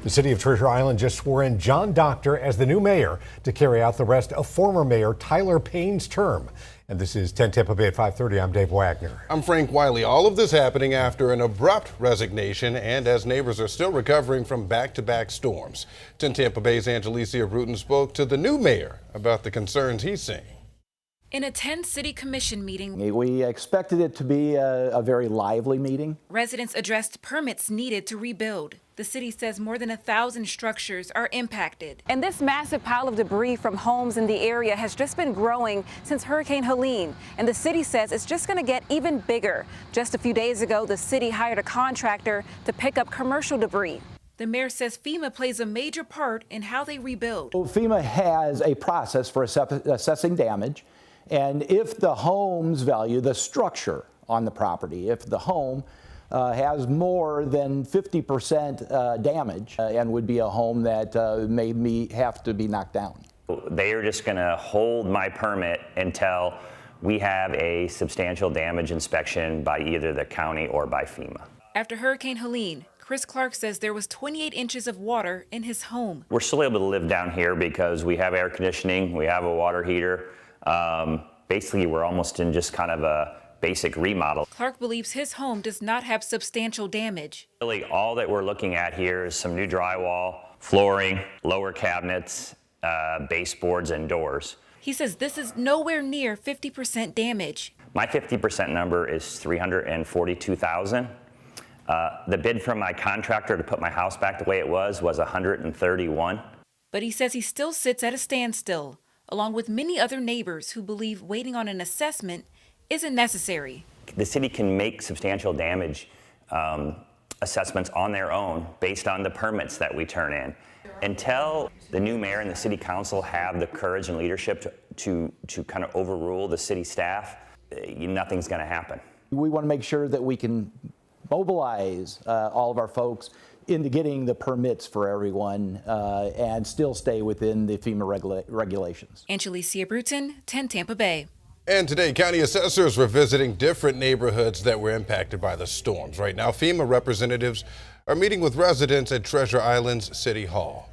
The city of Treasure Island just swore in John Doctor as the new mayor to carry out the rest of former Mayor Tyler Payne's term. And this is 10 Tampa Bay at 5:30. I'm Dave Wagner. I'm Frank Wiley. All of this happening after an abrupt resignation and as neighbors are still recovering from back-to-back storms. 10 Tampa Bay's Anjelicia Bruton spoke to the new mayor about the concerns he's seeing. In a 10 city commission meeting, we expected it to be a very lively meeting. Residents addressed permits needed to rebuild. The city says more than 1,000 structures are impacted. And this massive pile of debris from homes in the area has just been growing since Hurricane Helene. And the city says it's just going to get even bigger. Just a few days ago, the city hired a contractor to pick up commercial debris. The mayor says FEMA plays a major part in how they rebuild. Well, FEMA has a process for assessing damage. And if the home's value, the structure on the property, if the home has more than 50% damage and would be a home that may have to be knocked down. They are just going to hold my permit until we have a substantial damage inspection by either the county or by FEMA. After Hurricane Helene, Chris Clark says there was 28 inches of water in his home. We're still able to live down here because we have air conditioning, we have a water heater. Basically, we're almost in just kind of a basic remodel. Clark believes his home does not have substantial damage. Really, all that we're looking at here is some new drywall, flooring, lower cabinets, baseboards, and doors. He says this is nowhere near 50% damage. My 50% number is $342,000. The bid from my contractor to put my house back the way it was $131,000. But he says he still sits at a standstill, along with many other neighbors who believe waiting on an assessment isn't necessary. The city can make substantial damage assessments on their own based on the permits that we turn in. Until the new mayor and the city council have the courage and leadership to kind of overrule the city staff, nothing's going to happen. We want to make sure that we can mobilize all of our folks into getting the permits for everyone and still stay within the FEMA regulations. Anjelicia Bruton, 10 Tampa Bay. And today, county assessors were visiting different neighborhoods that were impacted by the storms. Right now, FEMA representatives are meeting with residents at Treasure Island's City Hall.